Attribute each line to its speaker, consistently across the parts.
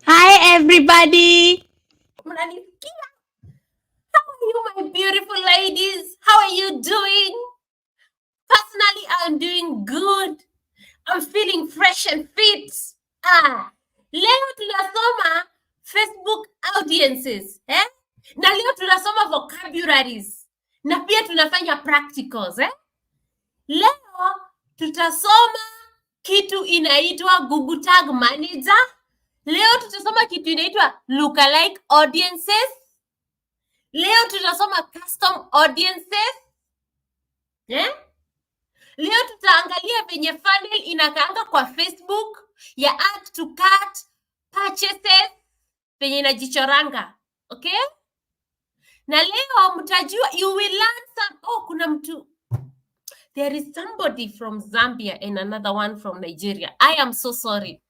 Speaker 1: Hi, everybody.
Speaker 2: Mnanisikia? How are you, my beautiful ladies? How are you doing? Personally, I'm doing good. I'm feeling fresh and fit. Leo tunasoma Facebook audiences, Na leo tunasoma vocabularies. Na pia tunafanya practicals, Leo tutasoma kitu inaitwa Google Tag Manager. Leo tutasoma kitu inaitwa lookalike audiences. Leo tutasoma custom audiences. Leo tutaangalia venye funnel inakaanga kwa Facebook ya add to cart purchases venye inajichoranga. Okay? Na leo mtajua, you will learn some. Kuna mtu. There is somebody from Zambia and another one from Nigeria. I am so sorry.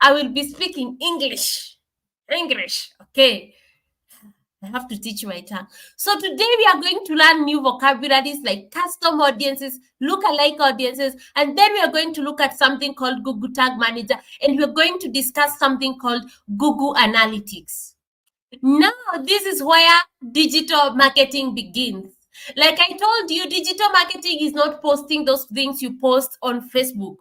Speaker 2: I will be speaking English. Okay. I have to teach my tongue. So today we are going to learn new vocabularies like custom audiences, lookalike audiences, and then we are going to look at something called Google Tag Manager, and we're going to discuss something called Google Analytics. Now, this is where digital marketing begins. Like I told you, digital marketing is not posting those things you post on Facebook.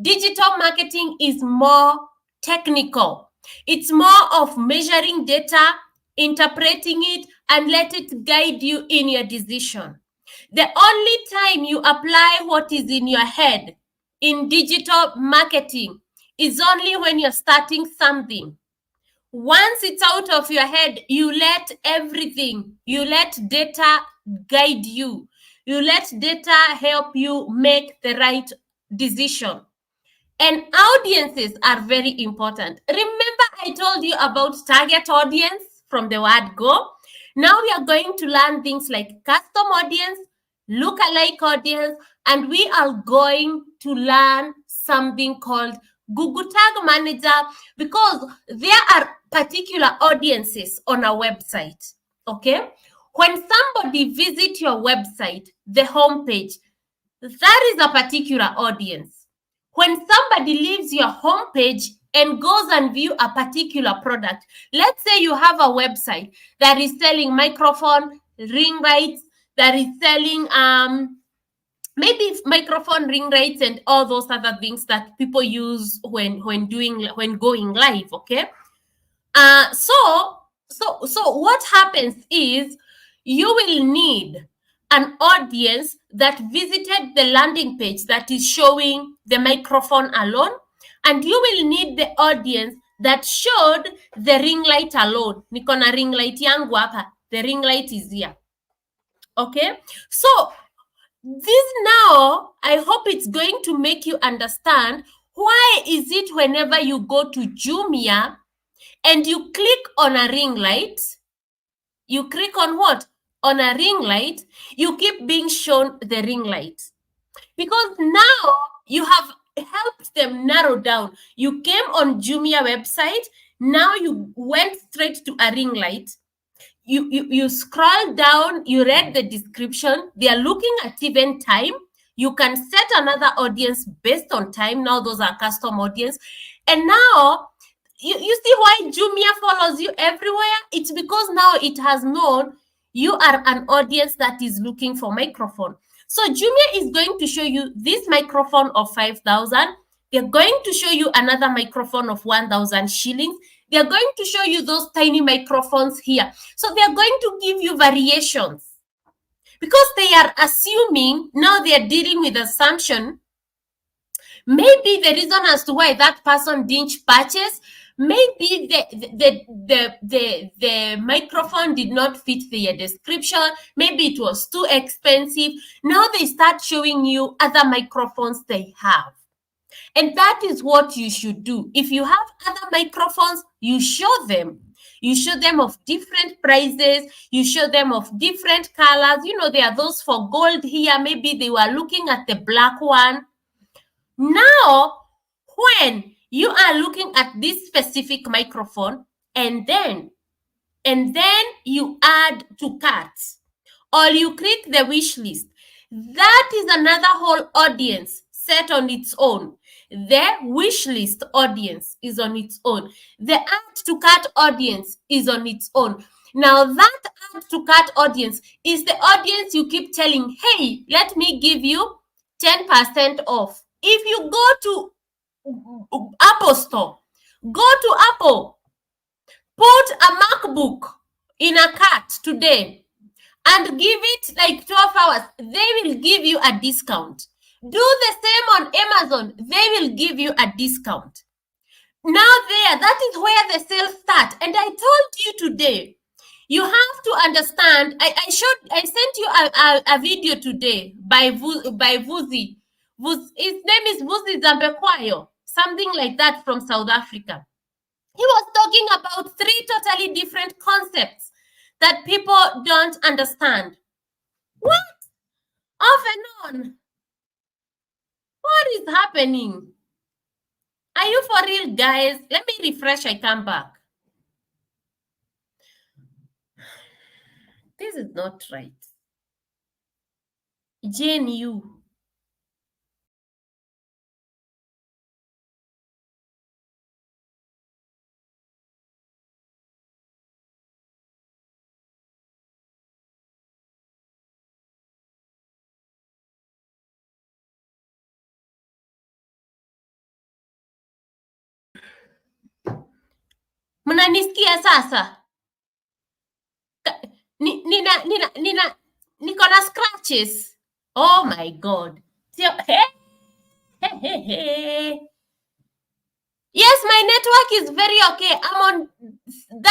Speaker 2: Digital marketing is more technical. It's more of measuring data, interpreting it, and let it guide you in your decision. The only time you apply what is in your head in digital marketing is only when you're starting something. Once it's out of your head, you let everything, you let data guide you. You let data help you make the right decision. And audiences are very important. Remember I told you about target audience from the word go? Now we are going to learn things like custom audience, lookalike audience, and we are going to learn something called Google Tag Manager because there are particular audiences on our website. Okay? When somebody visits your website, the homepage, that is a particular audience. When somebody leaves your homepage and goes and view a particular product, let's say you have a website that is selling microphone, ring lights, that is selling maybe microphone, ring lights, and all those other things that people use when going live. Okay. So what happens is you will need an audience that visited the landing page that is showing the microphone alone, and you will need the audience that showed the ring light alone. Niko na ring light yangu hapa. The ring light is here. Okay? So this now, I hope it's going to make you understand why is it whenever you go to Jumia and you click on a ring light, you click on what? On a ring light, you keep being shown the ring light. Because now you have helped them narrow down. You came on Jumia website, now you went straight to a ring light. You scroll down, you read the description, they are looking at event time. You can set another audience based on time. Now those are custom audience. And now you see why Jumia follows you everywhere? It's because now it has known you are an audience that is looking for microphone. So Jumia is going to show you this microphone of 5,000. They're going to show you another microphone of 1,000 shillings. They're going to show you those tiny microphones here. So they're going to give you variations because they are assuming now they're dealing with assumption. Maybe the reason as to why that person didn't purchase, maybe the microphone did not fit their description. Maybe it was too expensive. Now they start showing you other microphones they have. And that is what you should do. If you have other microphones, you show them. You show them of different prices. You show them of different colors. You know, there are those for gold here. Maybe they were looking at the black one. Now, when you are looking at this specific microphone and then you add to carts or you click the wish list, that is another whole audience set on its own. The wish list audience is on its own. The add to cart audience is on its own. Now that add to cart audience is the audience you keep telling, hey, let me give you 10% off. If you go to Apple Store, go to Apple, put a MacBook in a cart today and give it like 12 hours, they will give you a discount. Do the same on Amazon, they will give you a discount. Now that is where the sales start. And I told you today, you have to understand, I sent you a video today by Vuzi. His name is Vuzi Zambekwayo, something like that, from South Africa. He was talking about 3 totally different concepts that people don't understand. What? Off and on. What is happening? Are you for real, guys? Let me refresh. I come back. This is not right. Jane, you. Mnanisikia sasa? Niko na scratches. Oh my God. Yes, my network is very okay. I'm on 30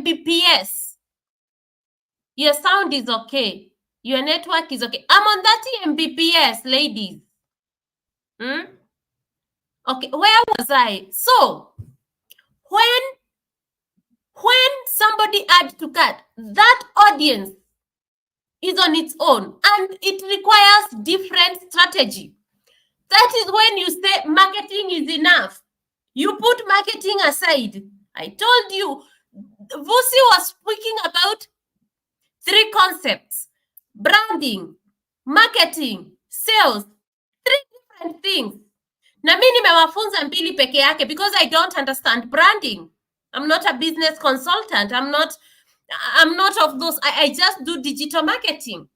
Speaker 2: Mbps. Your sound is okay. Your network is okay. I'm on 30 Mbps, ladies. Okay, where was I? So, when somebody adds to cart, that audience is on its own and it requires different strategy. That is when you say marketing is enough. You put marketing aside. I told you, Vusi was speaking about 3 concepts: branding, marketing, sales, 3 different things. Na mimi nimewafunza 2 peke yake because I don't understand branding. I'm not a business consultant. I'm not of those. I just do digital marketing.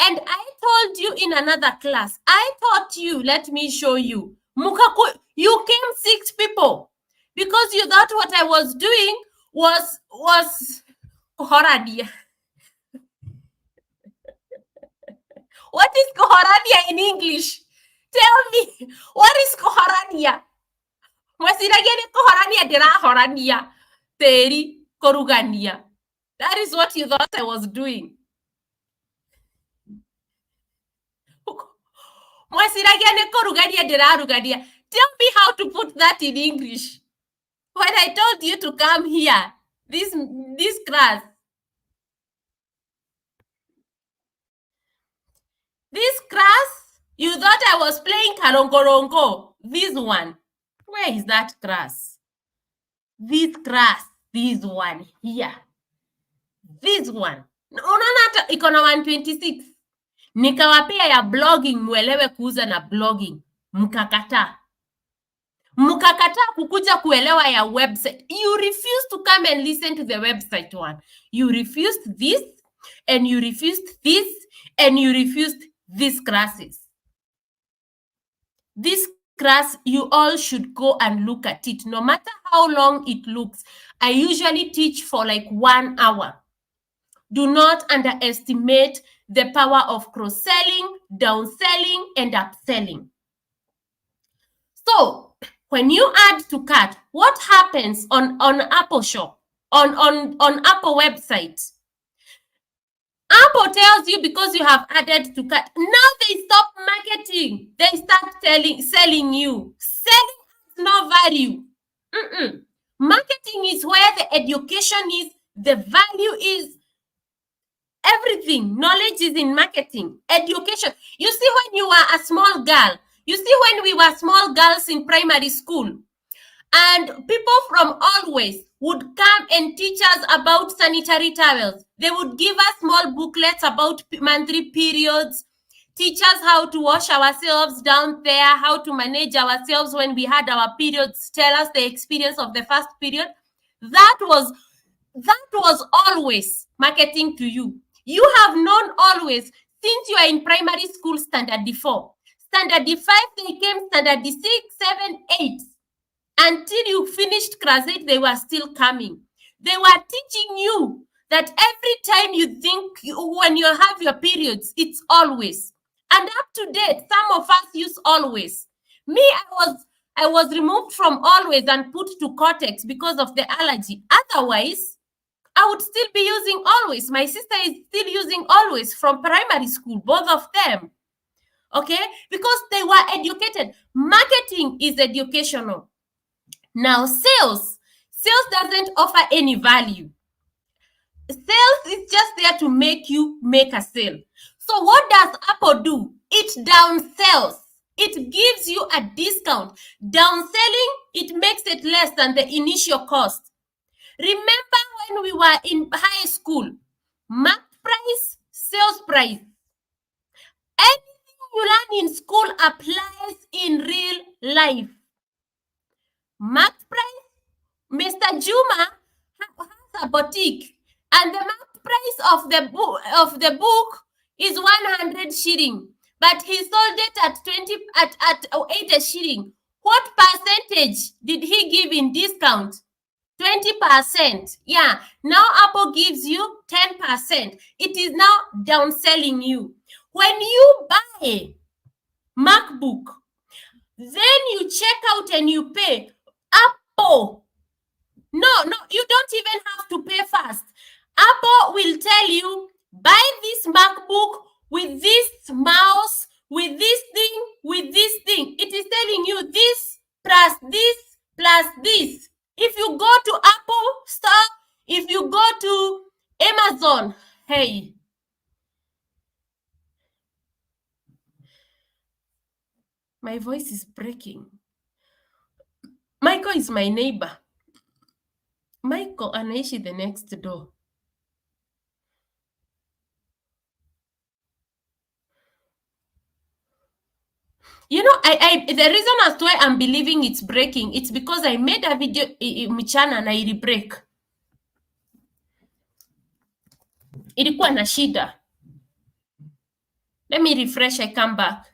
Speaker 2: And I told you in another class, I taught you, let me show you. You came 6 people because you thought what I was doing was Kohoradia. What is Kohoradia in English? Tell me, what is Kohoradia? Mwasiragene Kohoradia dira Horania. Teri Korugania. That is what you thought I was doing. Tell me how to put that in English. When I told you to come here, this class. This class, you thought I was playing Karongorongo. This one. Where is that class? This class. This one here. This one. Unaona hata iko na 126. Nikawapea ya blogging, muelewe kuuza na blogging. Mkakataa kukuja kuelewa ya website. You refuse to come and listen to the website one. You refused this, and you refused this, and you refused these classes. This class, you all should go and look at it, no matter how long it looks. I usually teach for like 1 hour. Do not underestimate the power of cross-selling, downselling, and upselling. So, when you add to cart, what happens on Apple Shop, on Apple website? Apple tells you because you have added to cart. Now they stop marketing. They start selling you. Selling has no value. Marketing is where the education is, the value is, everything. Knowledge is in marketing. Education. You see, when you were a small girl, you see, when we were small girls in primary school, and people from always would come and teach us about sanitary towels. They would give us small booklets about monthly periods, teach us how to wash ourselves down there, how to manage ourselves when we had our periods, tell us the experience of the first period. That was always marketing to you. You have known always since you are in primary school, standard D4. Standard D5, they came standard D6, 7, 8. Until you finished class 8, they were still coming. They were teaching you that every time you think, when you have your periods, it's always. And up to date, some of us use always. Me, I was removed from always and put to cortex because of the allergy. Otherwise, I would still be using always. My sister is still using always from primary school, both of them. Okay? Because they were educated. Marketing is educational. Now, sales doesn't offer any value. Sales is just there to make you make a sale. So what does Apple do? It downsells. It gives you a discount. Downselling, it makes it less than the initial cost. Remember when we were in high school, marked price, sales price. Anything you learn in school applies in real life. Marked price, Mr. Juma has a boutique, and the marked price of the book is 100 shilling, but he sold it at 80 shilling. What percentage did he give in discount? 20%. Yeah, now Apple gives you 10%. It is now downselling you. When you buy MacBook, then you check out and you pay. Apple, no, you don't even have to pay first. Apple will tell you, buy this MacBook with this mouse, with this thing, with this thing. It is telling you this plus this plus this. If you go to Apple Store, if you go to Amazon, hey, my voice is breaking. Michael is my neighbor. Michael anaishi the next door. You know, the reason as to why I'm believing it's breaking, it's because I made a video mchana na ili break. Ilikuwa na shida. Let me refresh, I come back.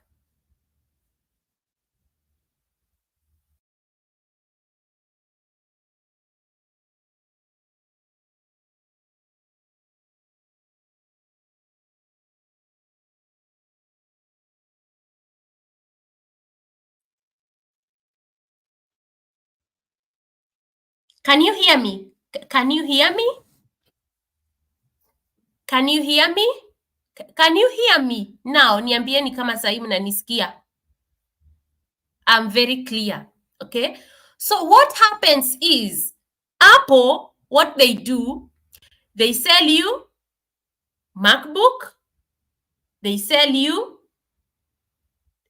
Speaker 2: Can you hear me? Can you hear me? Can you hear me? Can you hear me? Now, niambieni kama sahi mnanisikia. I'm very clear. Okay? So what happens is, Apple, what they do, they sell you MacBook, they sell you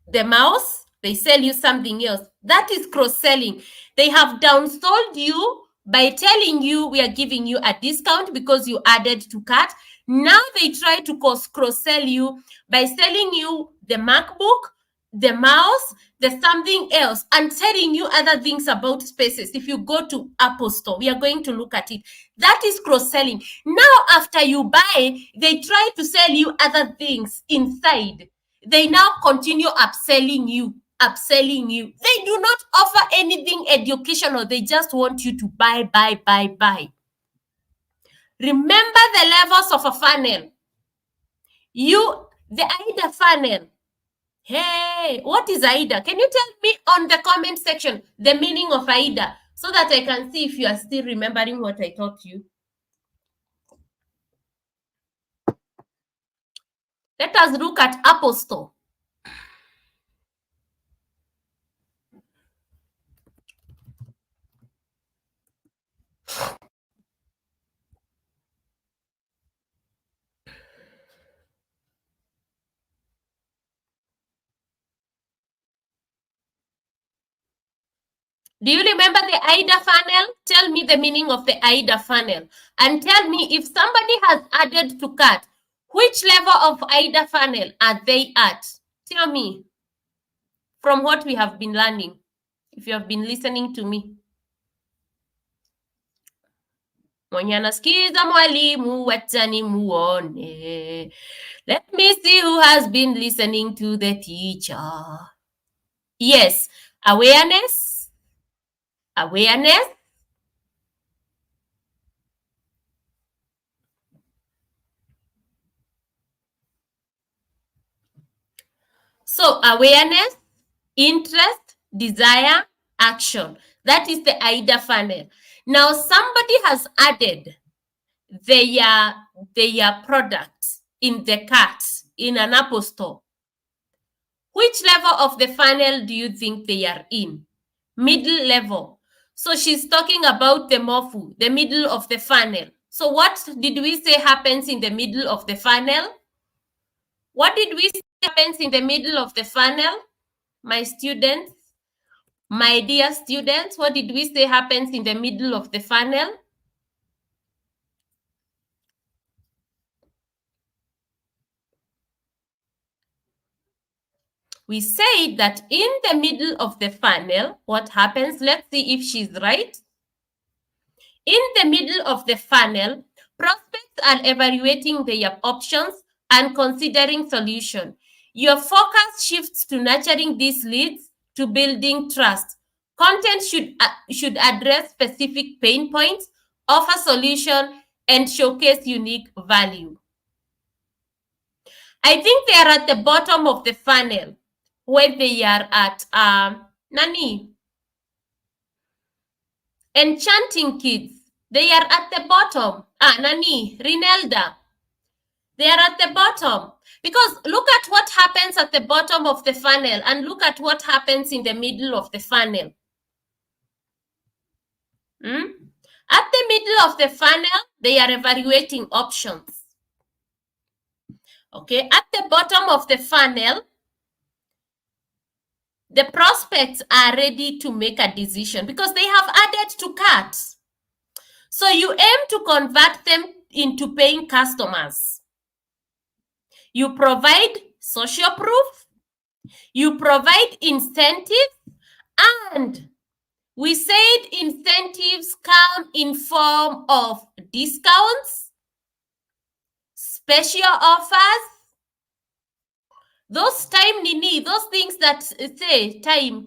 Speaker 2: the mouse, they sell you something else. That is cross-selling. They have downsold you by telling you we are giving you a discount because you added to cart. Now they try to cross-sell you by selling you the MacBook, the mouse, the something else, and telling you other things about spaces. If you go to Apple Store, we are going to look at it. That is cross-selling. Now, after you buy, they try to sell you other things inside. They now continue upselling you. They do not offer anything educational. They just want you to buy. Remember the levels of a funnel. The AIDA funnel. Hey, what is AIDA? Can you tell me on the comment section the meaning of AIDA so that I can see if you are still remembering what I taught you? Let us look at Apple Store. Do you remember the AIDA funnel? Tell me the meaning of the AIDA funnel. And tell me if somebody has added to cart, Which level of AIDA funnel are they at? Tell me, from what we have been learning, if you have been listening to me. Mwenye anasikiza mwalimu, wacha nimuone. Let me see who has been listening to the teacher. Yes, awareness. Awareness. So awareness, interest, desire, action. That is the AIDA funnel. Now somebody has added their product in the cart in an Apple store. Which level of the funnel do you think they are in? Middle level. So she's talking about the MOFU, the middle of the funnel. So what did we say happens in the middle of the funnel? What did we say happens in the middle of the funnel? My students, my dear students, what did we say happens in the middle of the funnel? We said that in the middle of the funnel, what happens? Let's see if she's right. In the middle of the funnel, prospects are evaluating their options and considering solution. Your focus shifts to nurturing these leads to building trust. Content should address specific pain points, offer solution, and showcase unique value. I think they are at the bottom of the funnel where they are at Enchanting Kids. They are at the bottom. Rinelda. They are at the bottom. Because look at what happens at the bottom of the funnel and look at what happens in the middle of the funnel. At the middle of the funnel, they are evaluating options. Okay, at the bottom of the funnel, the prospects are ready to make a decision because they have added to carts. So you aim to convert them into paying customers. You provide social proof, you provide incentives, and we said incentives come in form of discounts, special offers, those those things that say time,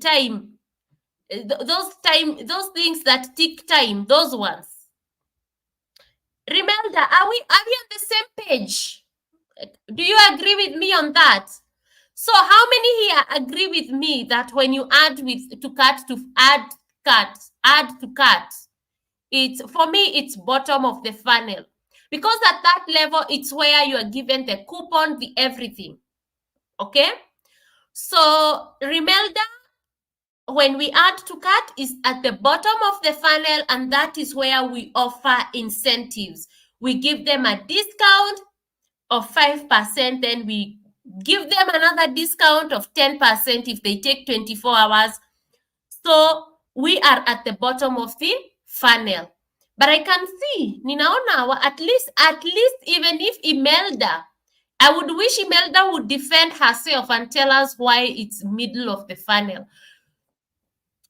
Speaker 2: those things that tick time, those ones. Remember, are we on the same page? Do you agree with me on that? So how many here agree with me that when you add add to cart, it's for me it's bottom of the funnel, because at that level it's where you are given the coupon, the everything. Okay, so Rimelda, when we add to cart, is at the bottom of the funnel, and that is where we offer incentives. We give them a discount of 5%, then we give them another discount of 10% if they take 24 hours. So we are at the bottom of the funnel. But I can see, ninaona at least even if Imelda, I would wish Imelda would defend herself and tell us why it's middle of the funnel.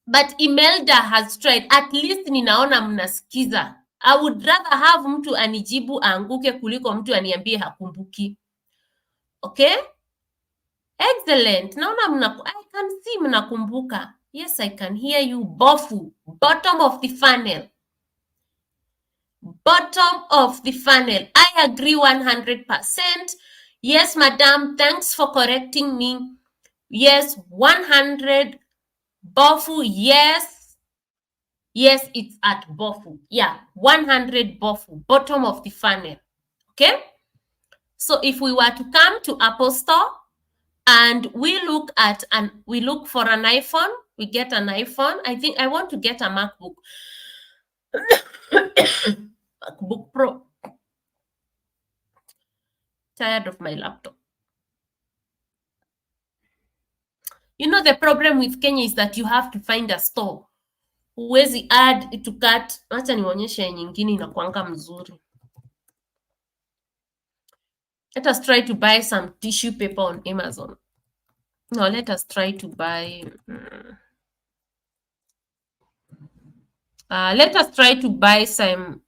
Speaker 2: But Imelda has tried. At least ninaona mnasikiza. I would rather have mtu anijibu anguke kuliko mtu aniambie hakumbuki. Okay? Excellent. Naona I can see mnakumbuka. Yes, I can hear you. Bofu. Bottom of the funnel. Bottom of the funnel. I agree 100%. Yes, madam. Thanks for correcting me. Yes, 100. Bofu. Yes. Yes, it's at Bofu. Yeah, 100 Bofu. Bottom of the funnel. Okay? So if we were to come to Apple Store and we look for an iPhone, we get an iPhone. I think I want to get a MacBook. MacBook Pro. Tired of my laptop. You know, the problem with Kenya is that you have to find a store. Huwezi add to cart. Acha nionyeshe nyingine inakuanga mzuri. Let us try to buy some tissue paper on Amazon. No, let us try to buy. Let us try to buy some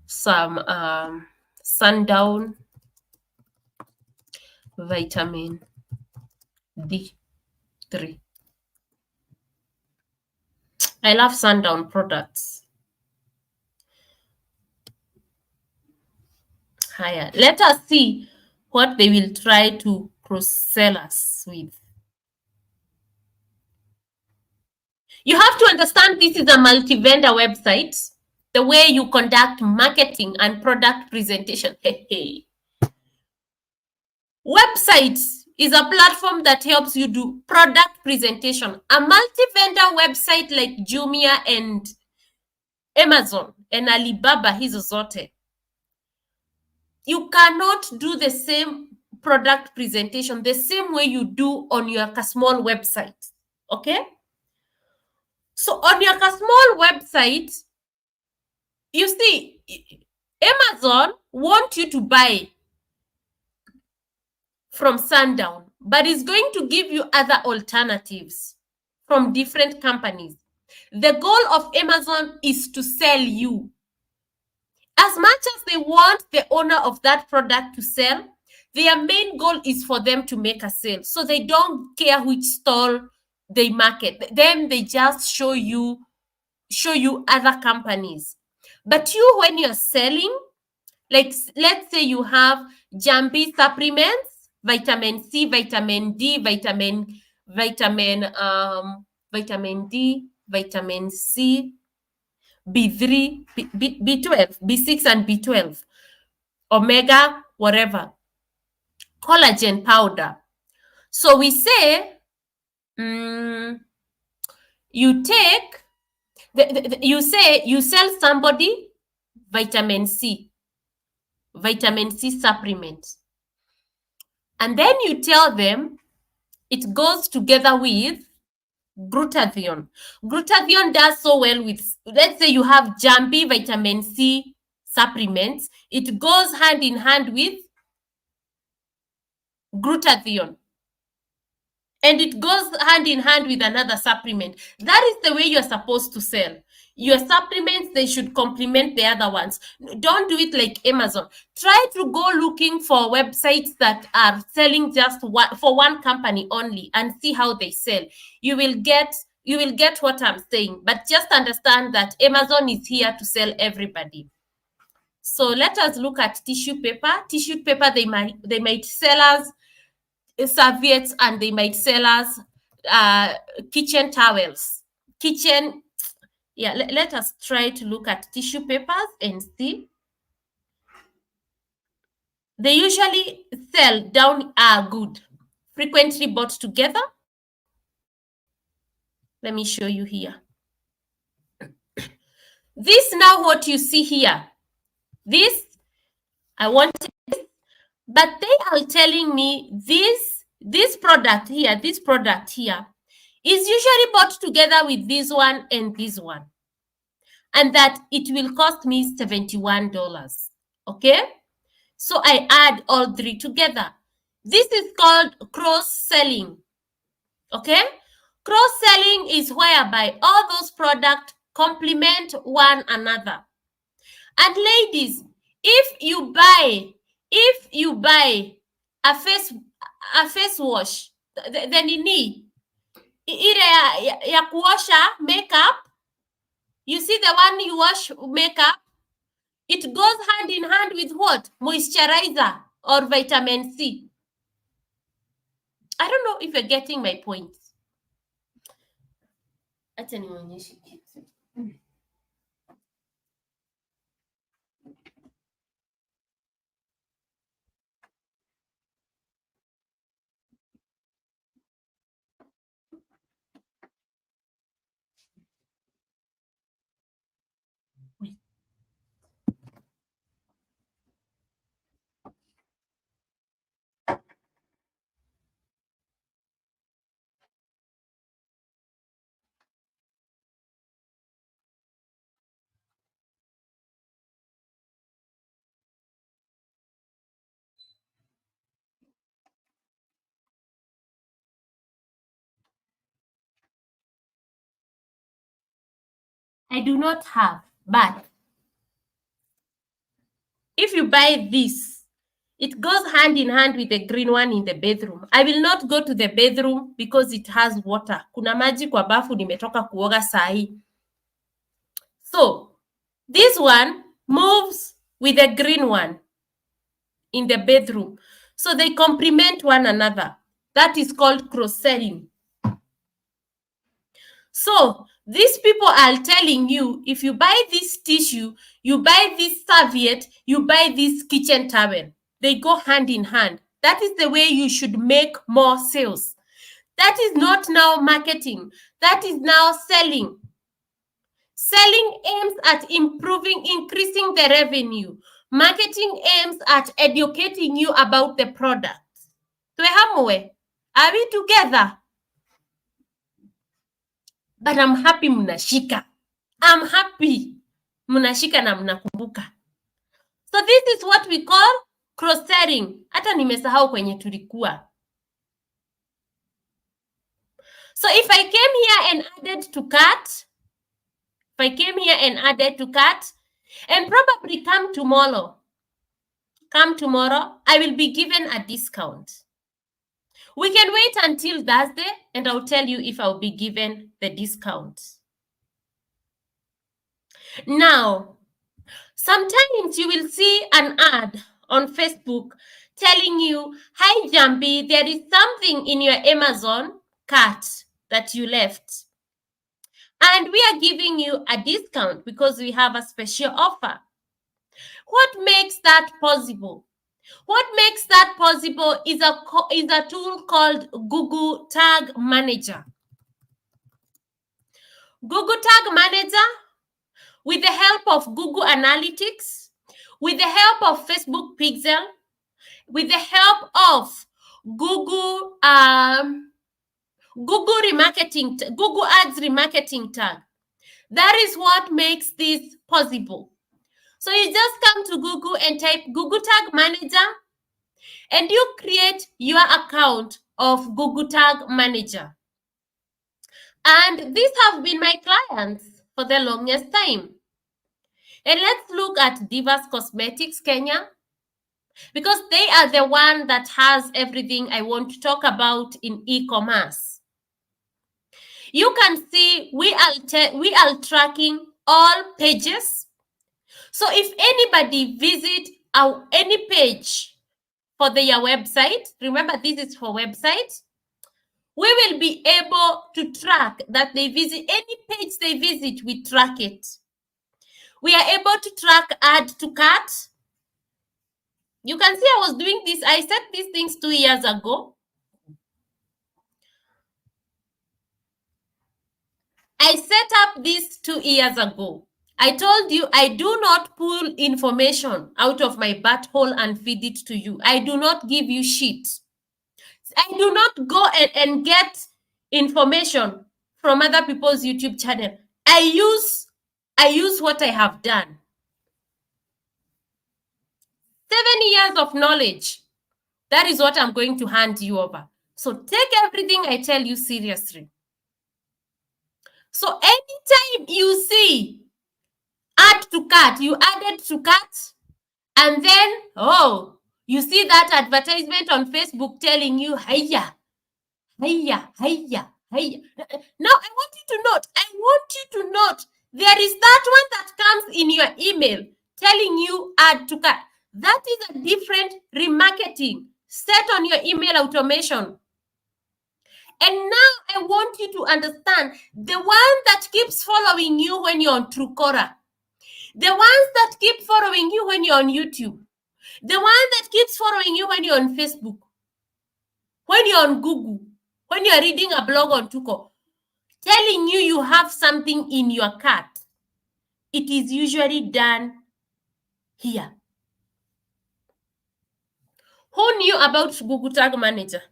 Speaker 2: sundown vitamin D3. I love sundown products. Higher. Let us see what they will try to cross-sell us with. You have to understand this is a multi-vendor website. The way you conduct marketing and product presentation. Hey. Website is a platform that helps you do product presentation. A multi-vendor website like Jumia and Amazon and Alibaba hizo zote, you cannot do the same product presentation the same way you do on your small website. Okay? So on your small website, you see, Amazon want you to buy from Sundown, but it's going to give you other alternatives from different companies. The goal of Amazon is to sell you. As much as they want the owner of that product to sell, their main goal is for them to make a sale. So they don't care which stall they market. Then they just show you other companies. But you, when you're selling, like let's say you have Jumpy supplements, vitamin C, vitamin D, vitamin D, vitamin C, B3, B12, B6 and B12, omega, whatever, collagen powder. So we say you take, you say you sell somebody vitamin C supplement. And then you tell them it goes together with glutathione. Glutathione does so well with, let's say you have Jumpy vitamin C supplements. It goes hand in hand with glutathione. And it goes hand in hand with another supplement. That is the way you're supposed to sell. Your supplements, they should complement the other ones. Don't do it like Amazon. Try to go looking for websites that are selling just for one company only and see how they sell. You will get what I'm saying. But just understand that Amazon is here to sell everybody. So let us look at tissue paper. Tissue paper, they might sell us serviettes, and they might sell us kitchen towels. Let us try to look at tissue papers and see. They usually sell down good, frequently bought together. Let me show you here. This now what you see here. This, I want this, but they are telling me this product here is usually bought together with this one and this one, and that it will cost me $71. Okay, so I add all three together. This is called cross-selling. Okay, cross-selling is whereby all those products complement one another. And ladies, if you buy a face wash, the nini ile ya kuosha makeup, you see the one you wash makeup, it goes hand in hand with what? Moisturizer or vitamin C. I don't know if you're getting my point. Acha nionyeshe kitu. I do not have, but if you buy this, it goes hand in hand with the green one in the bathroom. I will not go to the bathroom because it has water. Kuna maji kwa bafu, nimetoka kuoga sahi. So, this one moves with the green one in the bathroom. So they complement one another. That is called cross-selling. So these people are telling you, if you buy this tissue, you buy this serviette, you buy this kitchen towel. They go hand in hand. That is the way you should make more sales. That is not now marketing. That is now selling. Selling aims at improving, increasing the revenue. Marketing aims at educating you about the product. Twehamwe, are we together? But I'm happy mnashika. I'm happy mnashika na mnakumbuka. So this is what we call cross-selling. Hata nimesahau kwenye tulikuwa. So if I came here and added to cart, and probably come tomorrow, I will be given a discount. We can wait until Thursday and I'll tell you if I'll be given the discount. Now, sometimes you will see an ad on Facebook telling you, hi Jumpy, there is something in your Amazon cart that you left. And we are giving you a discount because we have a special offer. What makes that possible? What makes that possible is a tool called Google Tag Manager. Google Tag Manager, with the help of Google Analytics, with the help of Facebook Pixel, with the help of Google Google Ads remarketing tag. That is what makes this possible. So you just come to Google and type Google Tag Manager and you create your account of Google Tag Manager. And these have been my clients for the longest time. And let's look at Divas Cosmetics Kenya, because they are the one that has everything I want to talk about in e-commerce. You can see we are tracking all pages. So if anybody visit any page for their website, remember this is for website, we will be able to track that they visit any page they visit, we track it. We are able to track add to cart. You can see I was doing this. I set these things 2 years ago. I set up this 2 years ago. I told you I do not pull information out of my butthole and feed it to you. I do not give you shit. I do not go and get information from other people's YouTube channel. I use what I have done. 7 years of knowledge. That is what I'm going to hand you over. So take everything I tell you seriously. So anytime you see add to cart, you added to cart, and then, you see that advertisement on Facebook telling you, hiya. Now, I want you to note, there is that one that comes in your email telling you add to cart. That is a different remarketing set on your email automation. And now I want you to understand the one that keeps following you when you're on Truecaller, the ones that keep following you when you're on YouTube, the one that keeps following you when you're on Facebook, when you're on Google, when you're reading a blog on Tuko, telling you have something in your cart. It is usually done here. Who knew about Google Tag Manager?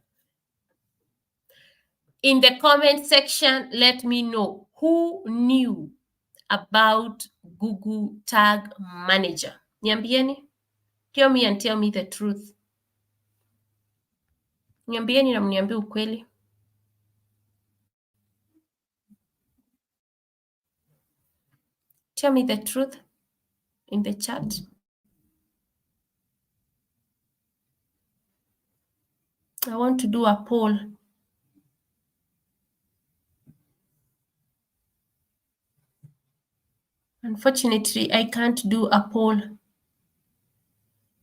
Speaker 2: In the comment section, let me know who knew about Google Tag Manager. Niambieni. Tell me and tell me the truth. Niambieni na mniambie ukweli. Tell me the truth in the chat. I want to do a poll. Unfortunately, I can't do a poll.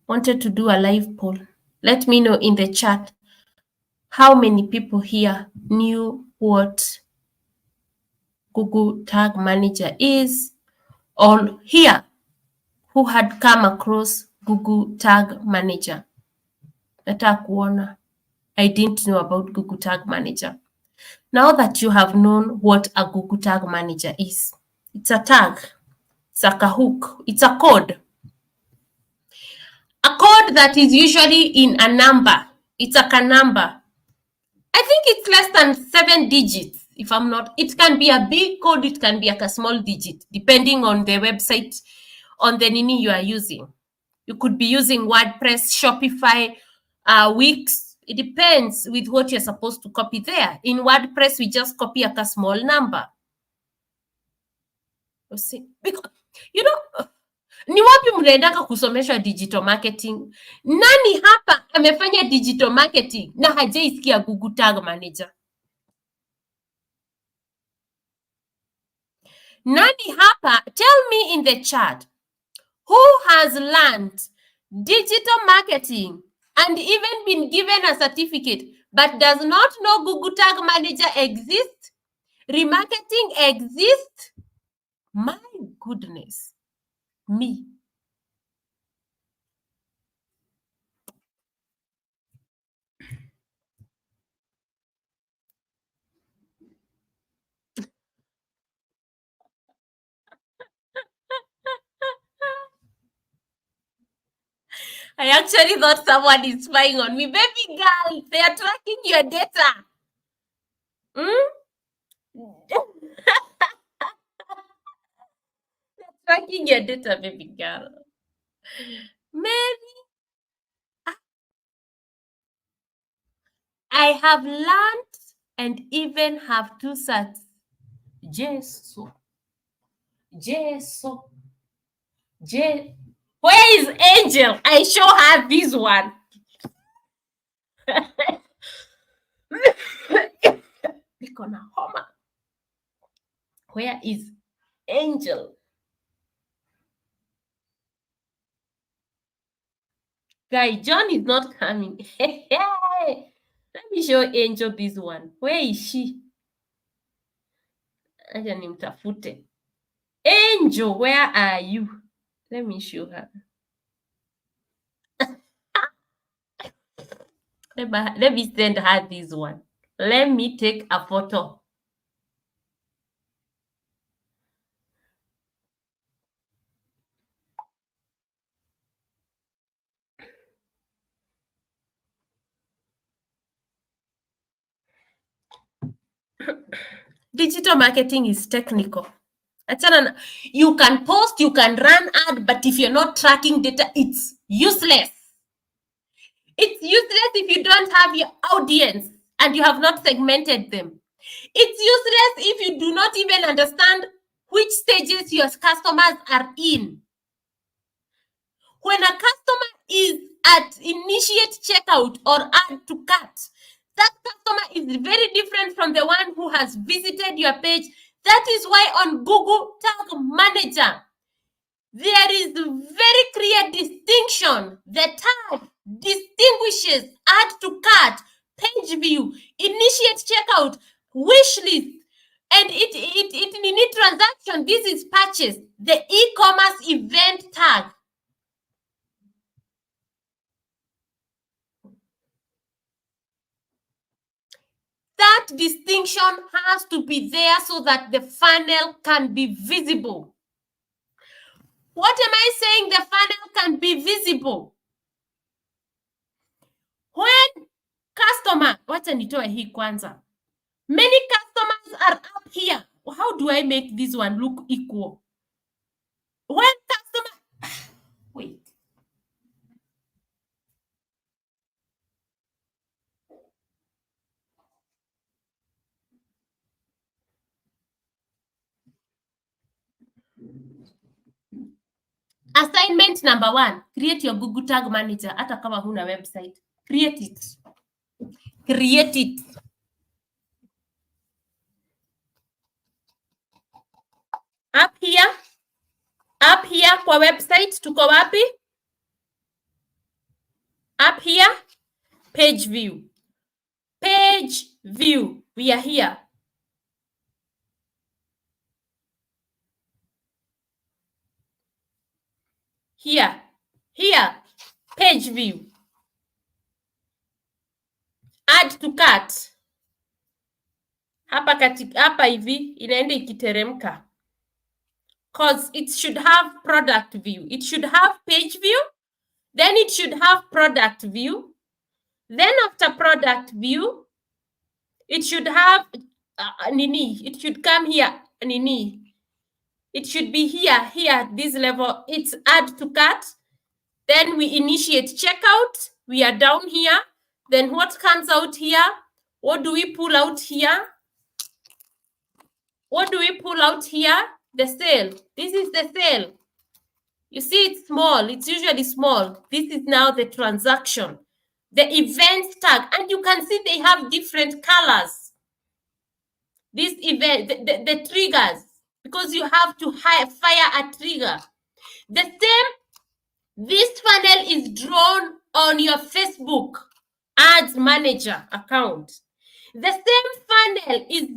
Speaker 2: Wanted to do a live poll. Let me know in the chat how many people here knew what Google Tag Manager is, or here who had come across Google Tag Manager. Nataka kuona. I didn't know about Google Tag Manager. Now that you have known what a Google Tag Manager is, it's a tag, it's like a hook, it's a code. A code that is usually in a number. It's like a number. I think it's less than 7 digits, if I'm not. It can be a big code, it can be like a small digit, depending on the website, on the Nini you are using. You could be using WordPress, Shopify, Wix. It depends with what you're supposed to copy there. In WordPress, we just copy like a small number. You see? Because, you know, ni wapi mnaendaka kusomeshwa digital marketing? Nani hapa amefanya digital marketing na hajaisikia Google Tag Manager? Nani hapa, tell me in the chat, who has learned digital marketing and even been given a certificate but does not know Google Tag Manager exists? Remarketing exists? My goodness, me. I actually thought someone is spying on me. Baby girl, they are tracking your data. Tracking your data, baby girl. Maybe I have learned and even have 2 certs. Jesu. Where is Angel? I show her this one. Niko na homa. Where is Angel? Guy, John is not coming. Let me show Angel this one. Where is she? Acha nimtafute. Angel, where are you? Let me show her. Let me send her this one. Let me take a photo. Digital marketing is technical. You can post, you can run ad, but if you're not tracking data, it's useless. It's useless if you don't have your audience and you have not segmented them. It's useless if you do not even understand which stages your customers are in. When a customer is at initiate checkout or add to cart, that customer is very different from the one who has visited your page. That is why on Google Tag Manager, there is a very clear distinction. The tag distinguishes add to cart, page view, initiate checkout, wish list, and it need transaction. This is purchase. The e-commerce event tag. That distinction has to be there so that the funnel can be visible. What am I saying? The funnel can be visible. When customer, wacha nitoe hii kwanza. Many customers are up here. How do I make this one look equal? When customer, wait. Assignment number 1, create your Google Tag Manager. Hata kama huna website, create it. Create it. Up here kwa website tuko wapi? Up here, page view. Page view, we are here. Here, page view. Add to cart. Hapa hivi inaenda ikiteremka. Cause it should have product view. It should have page view. Then it should have product view. Then after product view, it should have it should come here, it should be here, this level. It's add to cart. Then we initiate checkout. We are down here. Then what comes out here? What do we pull out here? What do we pull out here? The sale. This is the sale. You see, it's small. It's usually small. This is now the transaction. The event tag. And you can see they have different colors. This event, the triggers. Because you have to fire a trigger. The same, this funnel is drawn on your Facebook Ads Manager account. The same funnel is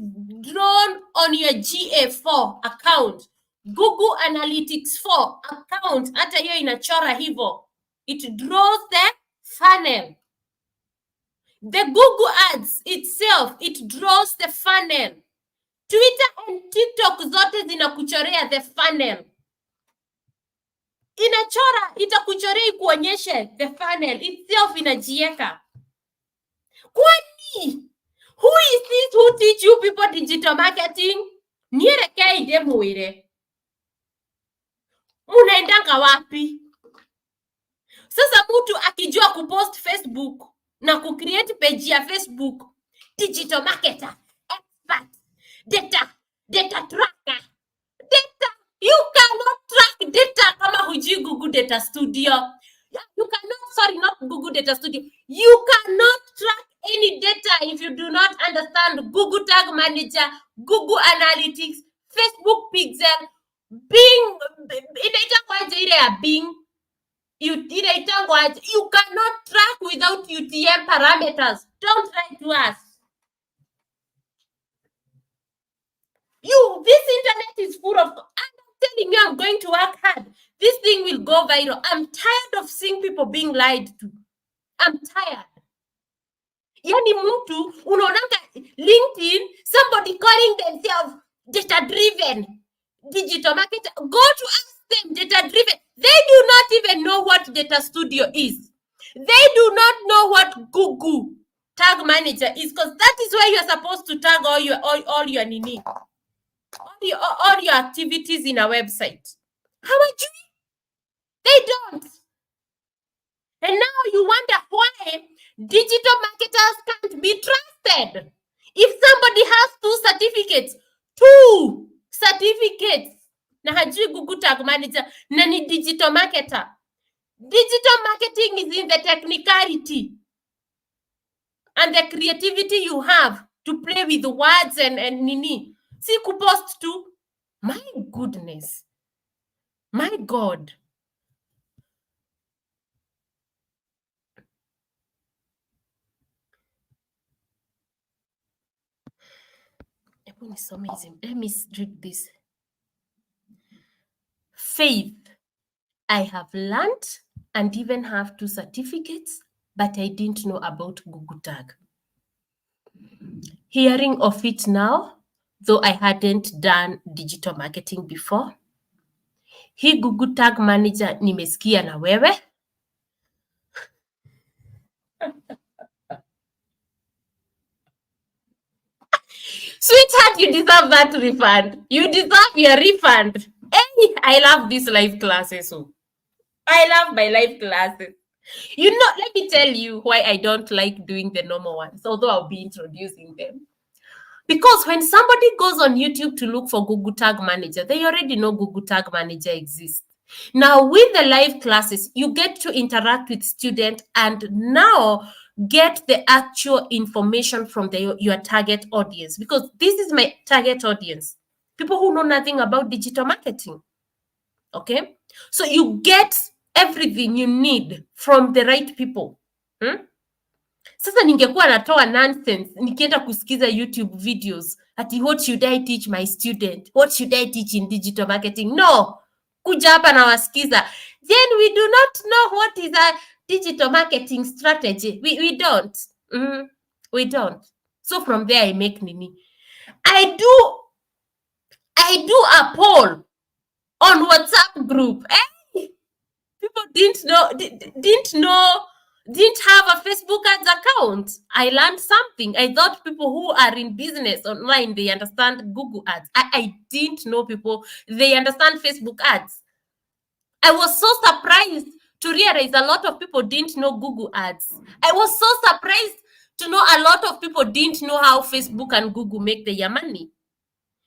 Speaker 2: drawn on your GA4 account, Google Analytics 4 account. Hata hiyo inachora hivyo. It draws the funnel. The Google Ads itself, it draws the funnel. Twitter and TikTok zote zinakuchorea the funnel. Inachora, itakuchorea ikuonyeshe the funnel itself inajieka. Kwani? Who is this who teach you people digital marketing? Niereke AIDA mwire. Munaendanga wapi? Sasa mtu akijua kupost Facebook na kucreate page ya Facebook, digital marketer, expert, data tracker. Data, you cannot track data kama hujui Google Data Studio. You cannot, sorry, not Google Data Studio. You cannot track any data if you do not understand Google Tag Manager, Google Analytics, Facebook Pixel, Bing. Inaitangwaje ile ya Bing? Inaitangwaje? You cannot track without UTM parameters. Don't try to ask. This internet is full of, I'm telling you, I'm going to work hard. This thing will go viral. I'm tired of seeing people being lied to. I'm tired. Yani mtu, unaonanga LinkedIn, somebody calling themselves data-driven digital marketer. Go to ask them, data-driven. They do not even know what Data Studio is. They do not know what Google Tag Manager is, because that is where you're supposed to tag all your nini. All your activities in a website. How much? They don't. And now you wonder why digital marketers can't be trusted. If somebody has 2 certificates, na hajui Google Tag Manager, na ni digital marketer. Digital marketing is in the technicality and the creativity you have to play with the words and nini. See, kupost too. My goodness. My God. Let me read this. Faith. I have learned and even have 2 certificates, but I didn't know about Google Tag. Hearing of it now, though I hadn't done digital marketing before. Hii Google Tag Manager nimesikia na wewe. Sweetheart, you deserve that refund. You deserve your refund. Hey, I love these live classes. I love my live classes. You know, let me tell you why I don't like doing the normal ones, although I'll be introducing them. Because when somebody goes on YouTube to look for Google Tag Manager, they already know Google Tag Manager exists. Now, with the live classes, you get to interact with students and now get the actual information from your target audience, because this is my target audience, people who know nothing about digital marketing. Okay, so you get everything you need from the right people. Sasa ningekuwa natoa nonsense nikienda kusikiza YouTube videos ati what should I teach my student, what should I teach in digital marketing? No, kuja hapa na wasikiza, then we do not know what is a digital marketing strategy. We don't. We don't. So from there I make nini, I do a poll on WhatsApp group. People didn't have a Facebook ads account. I learned something. I thought people who are in business online, they understand Google ads. I didn't know people, they understand Facebook ads. I was so surprised to realize a lot of people didn't know Google ads. I was so surprised to know a lot of people didn't know how Facebook and Google make their money.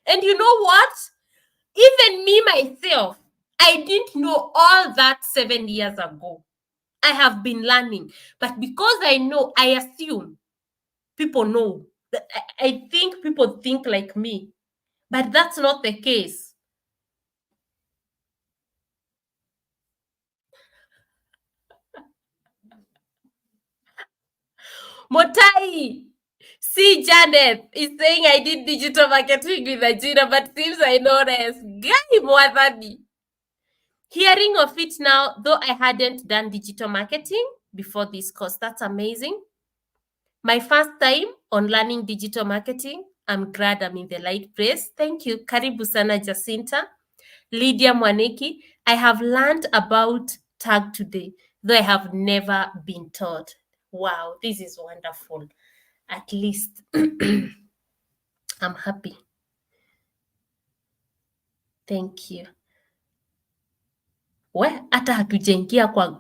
Speaker 2: And you know what? Even me myself, I didn't know all that 7 years ago. I have been learning, but because I know, I assume people know. I think people think like me, but that's not the case. Motai, see, Janet is saying I did digital marketing with AIDA, but seems I know less. Guy Mwadhani. Hearing of it now, though I hadn't done digital marketing before this course, that's amazing. My first time on learning digital marketing. I'm glad I'm in the right place. Thank you. Karibu sana Jacinta. Lydia Mwaneki. I have learned about tag today, though I have never been taught. Wow, this is wonderful. At least I'm happy. Thank you. We, hata hatujaingia kwa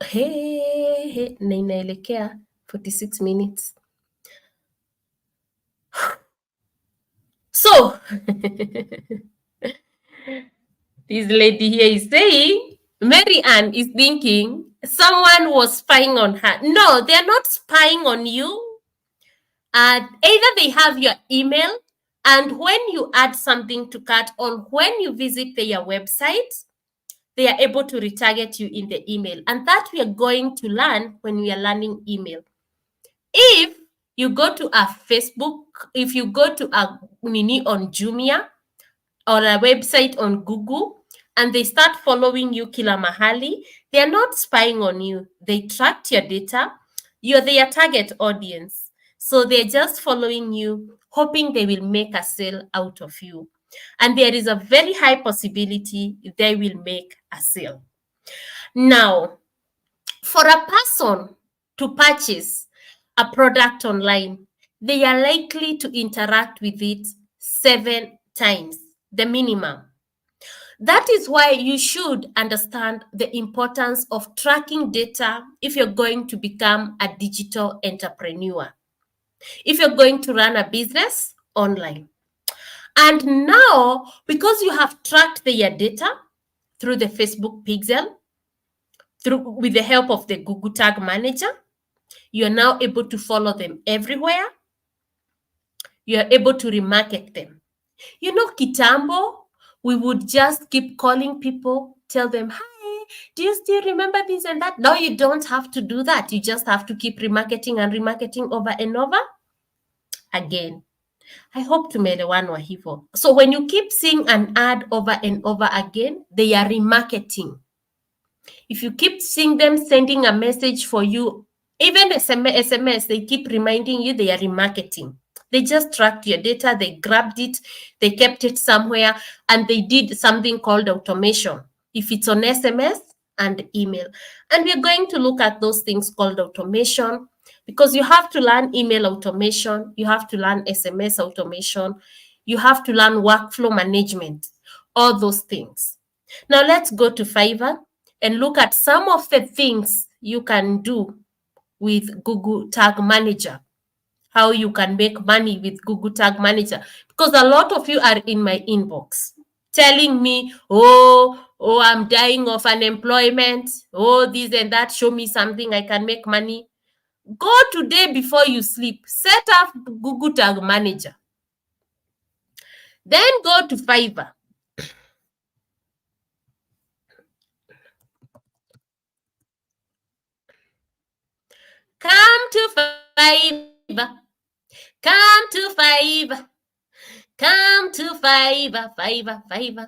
Speaker 2: na inaelekea 46 minutes. So, this lady here is saying, Mary Ann is thinking someone was spying on her. No, they're not spying on you. Either they have your email, and when you add something to cart or when you visit their website, they are able to retarget you in the email. And that we are going to learn when we are learning email. If you go to a Facebook, if you go to a Nini on Jumia or a website on Google, and they start following you kila mahali, they are not spying on you. They tracked your data. You're their target audience. So they're just following you, hoping they will make a sale out of you. And there is a very high possibility they will make a sale. Now, for a person to purchase a product online, they are likely to interact with it 7 times, the minimum. That is why you should understand the importance of tracking data if you're going to become a digital entrepreneur, if you're going to run a business online. And now, because you have tracked their data through the Facebook pixel, with the help of the Google Tag Manager, you're now able to follow them everywhere. You're able to remarket them. You know, kitambo, we would just keep calling people, tell them, hi, do you still remember this and that? Now you don't have to do that. You just have to keep remarketing and remarketing over and over again. I hope tumeelewanwa hivyo. So when you keep seeing an ad over and over again, they are remarketing. If you keep seeing them sending a message for you, even SMS, they keep reminding you, they are remarketing. They just tracked your data, they grabbed it, they kept it somewhere, and they did something called automation. If it's on SMS and email. And we're going to look at those things called automation, because you have to learn email automation, you have to learn SMS automation, you have to learn workflow management, all those things. Now let's go to Fiverr and look at some of the things you can do with Google Tag Manager, how you can make money with Google Tag Manager, because a lot of you are in my inbox telling me, oh, oh, I'm dying of unemployment, oh, this and that, show me something I can make money. Go today before you sleep, set up Google Tag Manager. Then go to Fiverr. Come to Fiverr. Come to Fiverr. Come to Fiverr, Fiverr, Fiverr.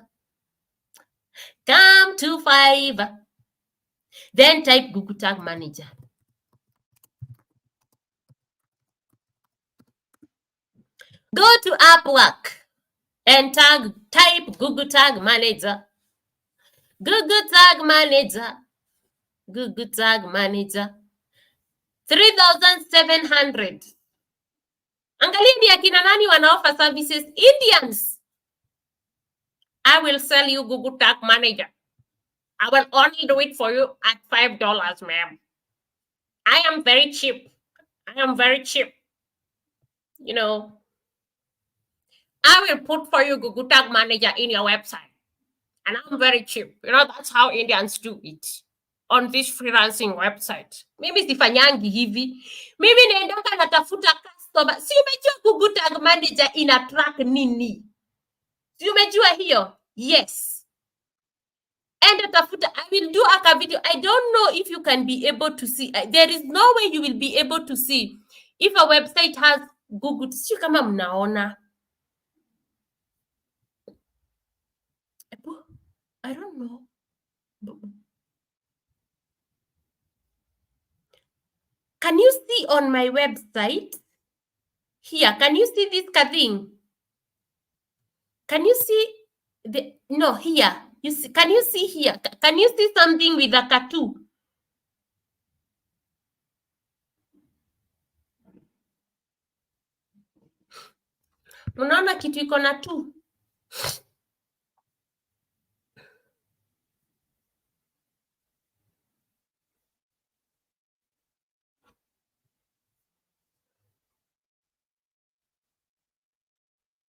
Speaker 2: Come to Fiverr. Then type Google Tag Manager. Go to Upwork and type Google Tag Manager. Google Tag Manager. Google Tag Manager. 3,700. Angalia ni akina nani wanaoffer services. Indians. I will sell you Google Tag Manager. I will only do it for you at $5, ma'am. I am very cheap. I am very cheap. You know, I will put for you Google Tag Manager in your website. And I'm very cheap. You know, that's how Indians do it on this freelancing website. Mimi sifanyangi hivi. Mimi naendanga natafuta customer. Si umejua Google Tag Manager ina track nini? Si umejua hiyo? Yes. And tafuta, I will do a video. I don't know if you can be able to see. There is no way you will be able to see if a website has Google. Sio kama mnaona. I don't know. Can you see on my website here? Can you see this thing? Can you see the no here? You see? Can you see here? Can you see something with a tattoo? Unaona kitu iko na tu?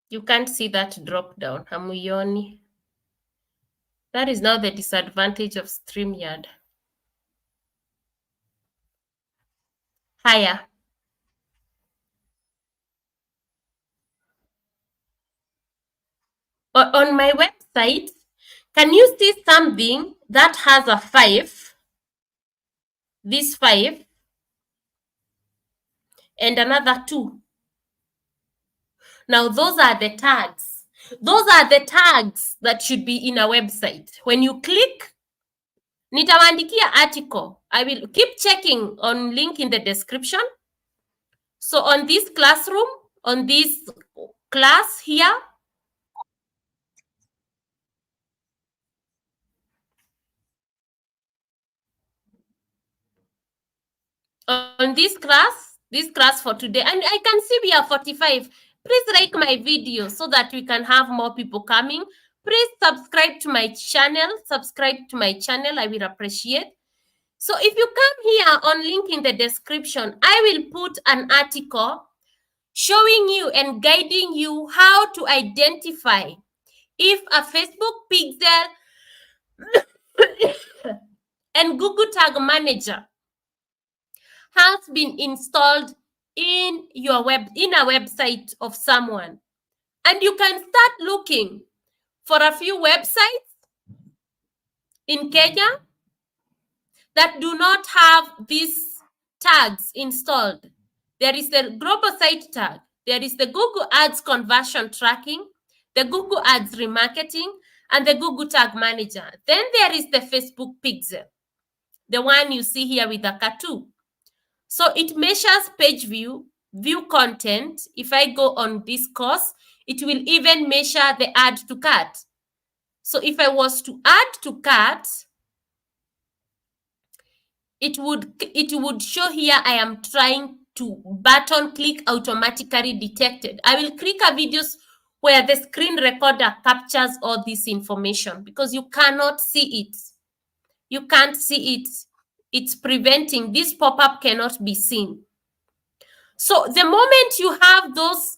Speaker 2: You can't see that drop down. Hamuioni. That is now the disadvantage of StreamYard. Higher. On my website, can you see something that has a 5? This 5 and another 2. Now, those are the tags. Those are the tags that should be in a website. When you click, nitawaandikia article. I will keep checking on link in the description. So on this classroom, on this class here, on this class for today, and I can see we are 45. Please like my video so that we can have more people coming. Please subscribe to my channel. I will appreciate. So if you come here on link in the description, I will put an article showing you and guiding you how to identify if a Facebook pixel and Google Tag Manager has been installed in a website of someone. And you can start looking for a few websites in Kenya that do not have these tags installed. There is the global site tag. There is the Google Ads conversion tracking, the Google Ads remarketing, and the Google Tag Manager. Then there is the Facebook pixel, the one you see here with the cartoon. So it measures page view content. If I go on this course, it will even measure the add to cart. So if I was to add to cart, it would show here I am trying to button click automatically detected. I will click a videos where the screen recorder captures all this information because you cannot see it. You can't see it. It's preventing, this pop-up cannot be seen. So the moment you have those,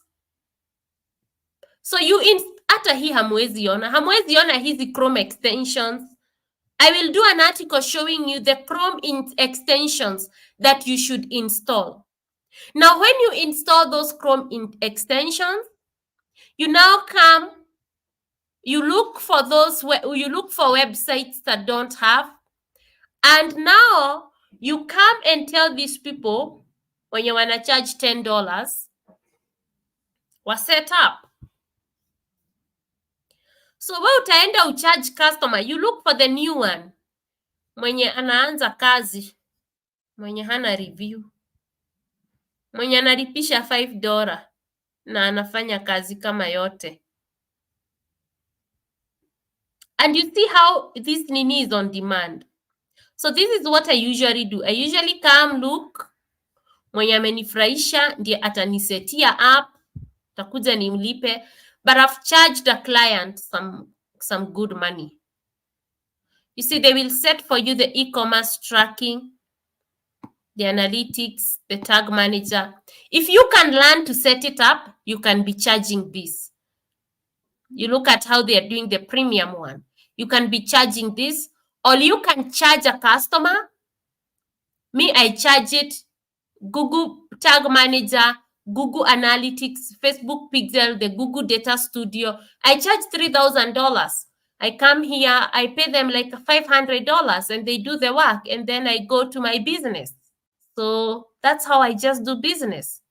Speaker 2: so you hata hii hamwezi ona hizi Chrome extensions, I will do an article showing you the Chrome extensions that you should install. Now, when you install those Chrome extensions, you now come, you look for websites that don't have, and now you come and tell these people when you wanna charge $10 wa set up. So we utaenda ucharge customer, you look for the new one, mwenye anaanza kazi, mwenye hana review, mwenye analipisha $5 na anafanya kazi kama yote. And you see how this nini is on demand. So this is what I usually do. I usually come look, mwenye amenifurahisha ndiye atanisetia app, takuja nimlipe, but I've charged the client some good money. You see, they will set for you the e-commerce tracking, the analytics, the tag manager. If you can learn to set it up, you can be charging this. You look at how they are doing the premium one. You can be charging this, or you can charge a customer. Me, I charge it Google Tag Manager, Google Analytics, Facebook Pixel, the Google Data Studio. I charge $3,000. I come here, I pay them like $500 and they do the work, and then I go to my business. So that's how I just do business.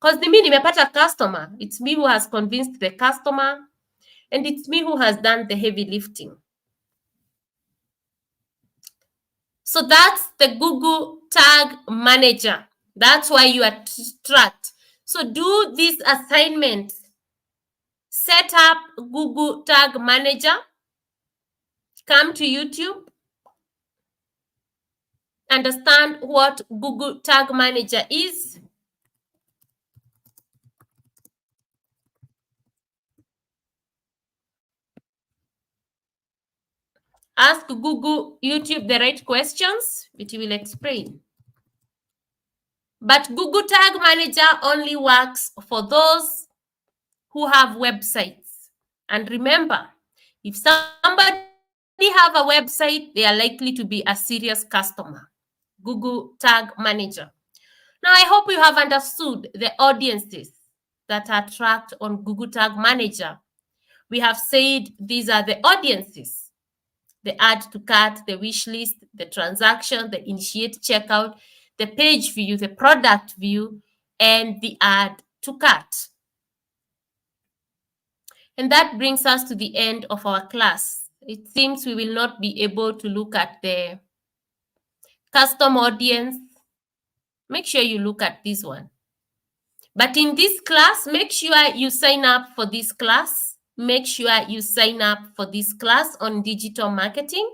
Speaker 2: Because me nimepata customer. It's me who has convinced the customer, and it's me who has done the heavy lifting. So that's the Google Tag Manager. That's why you are tracked. So do this assignment. Set up Google Tag Manager. Come to YouTube. Understand what Google Tag Manager is. Ask Google YouTube the right questions. It will explain. But Google Tag Manager only works for those who have websites. And remember, if somebody have a website, they are likely to be a serious customer. Google Tag Manager. Now, I hope you have understood the audiences that are tracked on Google Tag Manager. We have said these are the audiences: the add to cart, the wish list, the transaction, the initiate checkout, the page view, the product view, and the add to cart. And that brings us to the end of our class. It seems we will not be able to look at the custom audience. Make sure you look at this one. But in this class, make sure you sign up for this class. Make sure you sign up for this class on digital marketing.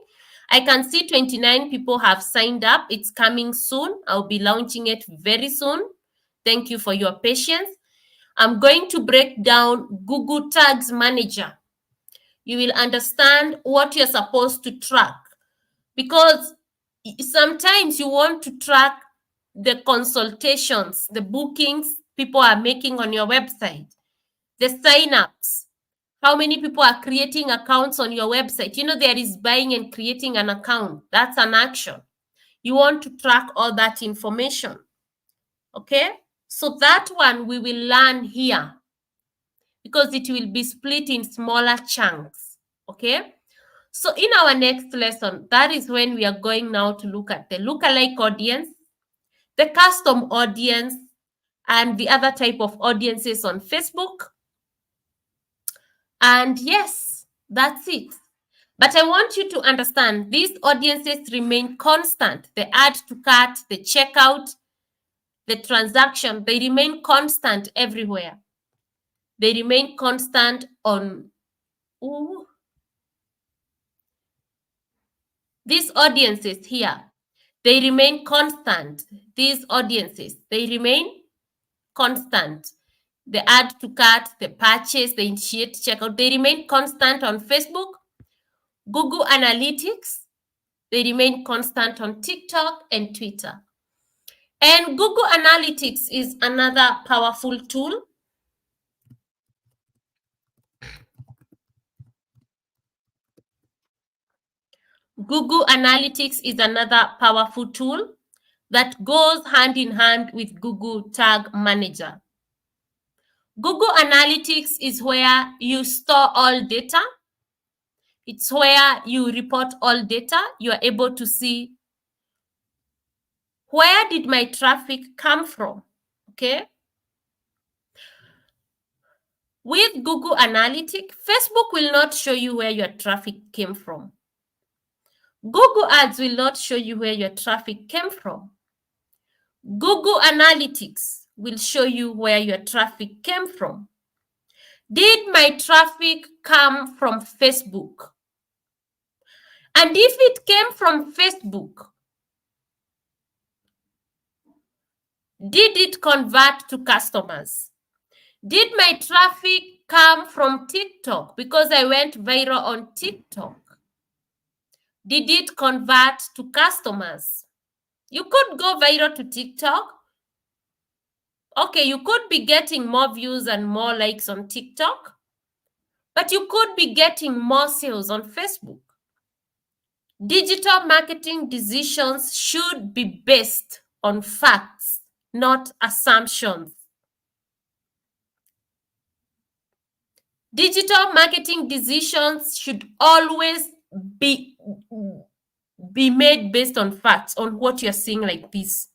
Speaker 2: I can see 29 people have signed up. It's coming soon. I'll be launching it very soon. Thank you for your patience. I'm going to break down Google Tags Manager. You will understand what you're supposed to track, because sometimes you want to track the consultations, the bookings people are making on your website, the signups, how many people are creating accounts on your website. You know, there is buying and creating an account. That's an action. You want to track all that information. Okay? So that one we will learn here, because it will be split in smaller chunks. Okay? So in our next lesson, that is when we are going now to look at the lookalike audience, the custom audience, and the other type of audiences on Facebook. And yes, that's it. But I want you to understand these audiences remain constant. The add to cart, the checkout, the transaction, they remain constant everywhere. They remain constant on these audiences here. They remain constant. These audiences, they remain constant. The add to cart, the purchase, the initiate checkout, they remain constant on Facebook. Google Analytics, they remain constant on TikTok and Twitter. And Google Analytics is another powerful tool. Google Analytics is another powerful tool that goes hand in hand with Google Tag Manager. Google Analytics is where you store all data. It's where you report all data. You are able to see where did my traffic come from, okay? With Google Analytics, Facebook will not show you where your traffic came from. Google Ads will not show you where your traffic came from. Google Analytics will show you where your traffic came from. Did my traffic come from Facebook? And if it came from Facebook, did it convert to customers? Did my traffic come from TikTok because I went viral on TikTok? Did it convert to customers? You could go viral to TikTok. Okay, you could be getting more views and more likes on TikTok, but you could be getting more sales on Facebook. Digital marketing decisions should be based on facts, not assumptions. Digital marketing decisions should always be made based on facts, on what you're seeing like this.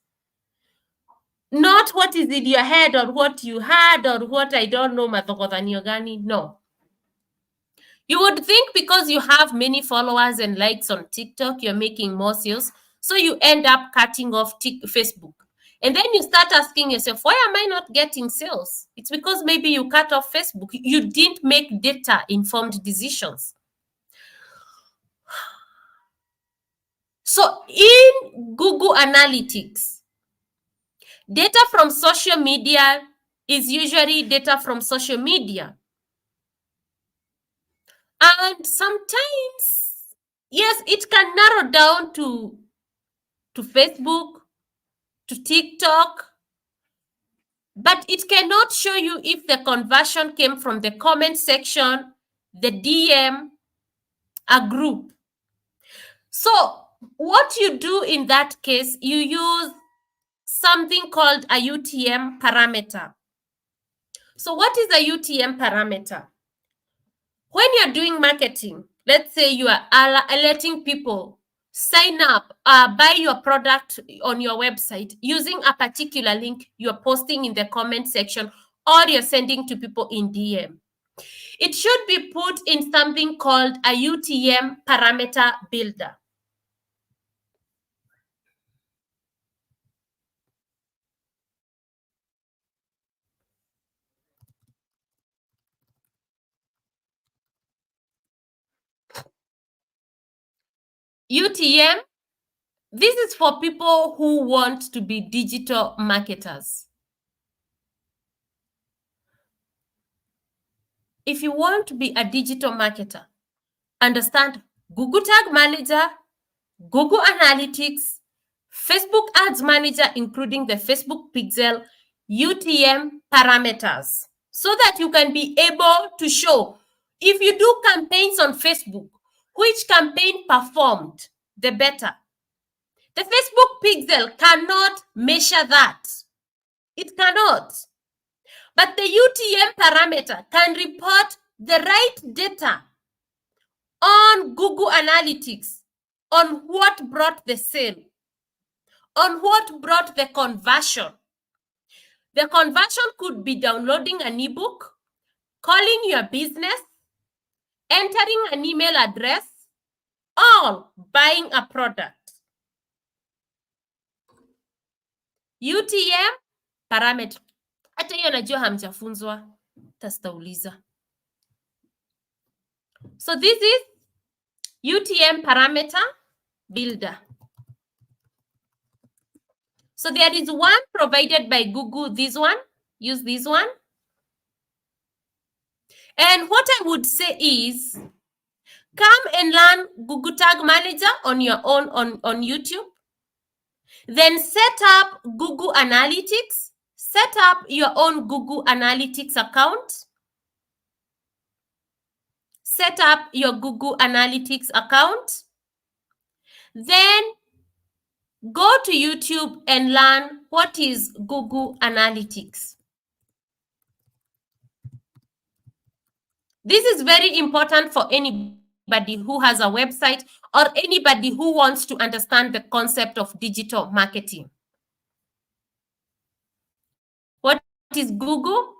Speaker 2: Not what is in your head or what you had or what I don't know, mathokothani gani. No. You would think because you have many followers and likes on TikTok, you're making more sales. So you end up cutting off Facebook. And then you start asking yourself, why am I not getting sales? It's because maybe you cut off Facebook. You didn't make data-informed decisions. So in Google Analytics, data from social media is usually data from social media. And sometimes, yes, it can narrow down to Facebook, to TikTok, but it cannot show you if the conversion came from the comment section, the DM, a group. So what you do in that case, you use something called a UTM parameter. So what is a UTM parameter? When you're doing marketing, let's say you are letting people sign up, buy your product on your website using a particular link you're posting in the comment section or you're sending to people in DM. It should be put in something called a UTM parameter builder. UTM, this is for people who want to be digital marketers. If you want to be a digital marketer, understand Google Tag Manager, Google Analytics, Facebook Ads Manager, including the Facebook Pixel, UTM parameters, so that you can be able to show if you do campaigns on Facebook, which campaign performed the better. The Facebook Pixel cannot measure that. It cannot. But the UTM parameter can report the right data on Google Analytics on what brought the sale, on what brought the conversion. The conversion could be downloading an ebook, calling your business, entering an email address, or buying a product. UTM parameter. Hata hiyo najua hamjafunzwa, tastauliza. So this is UTM parameter builder. So there is one provided by Google, this one, use this one. And what I would say is, come and learn Google Tag Manager on your own on YouTube. Then set up Google Analytics. Set up your own Google Analytics account. Set up your Google Analytics account. Then go to YouTube and learn what is Google Analytics. This is very important for anybody who has a website or anybody who wants to understand the concept of digital marketing. What is Google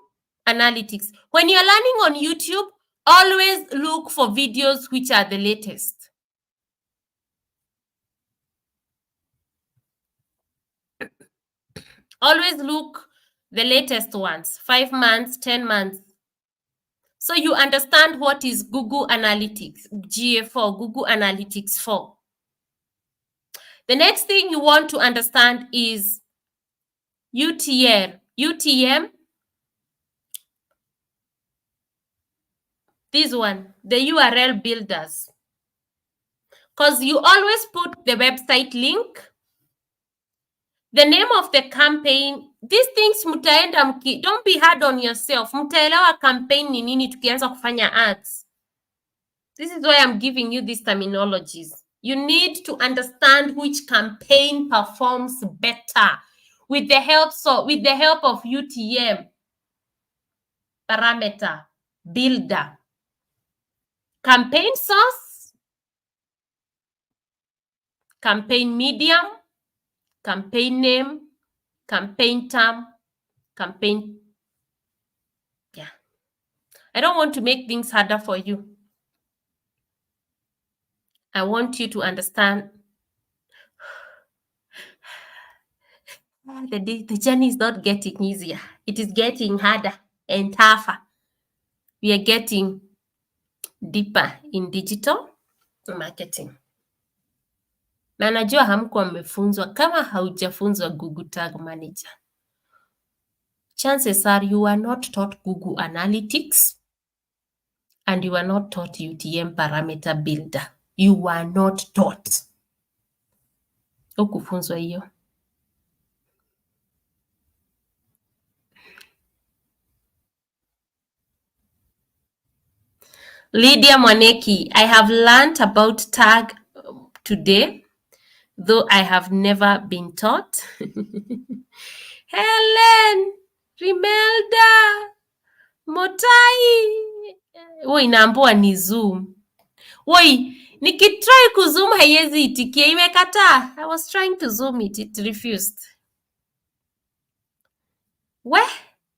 Speaker 2: Analytics? When you're learning on YouTube, always look for videos which are the latest. Always look the latest ones, 5 months, 10 months. So you understand what is Google Analytics, GA4, Google Analytics 4. The next thing you want to understand is UTM, this one, the URL builders. Because you always put the website link, the name of the campaign. These things mtaenda don't be hard on yourself. Mtaelewa campaign ni nini tukianza kufanya ads. This is why I'm giving you these terminologies. You need to understand which campaign performs better with the help of UTM, parameter, builder, campaign source, campaign medium, campaign name, campaign term, campaign. Yeah. I don't want to make things harder for you. I want you to understand the journey is not getting easier. It is getting harder and tougher. We are getting deeper in digital marketing. Na najua hamkuwa mmefunzwa. Kama haujafunzwa Google Tag Manager, chances are you are not taught Google Analytics and you are not taught UTM parameter builder. You are not taught. Hukufunzwa hiyo. Lydia Mwaneki, I have learned about tag today, though I have never been taught. Helen, Rimelda, Motai. Woi, naambiwa ni Zoom. Woi, nikitry kuzoom haiwezi itikia, imekataa. I was trying to zoom it, it refused.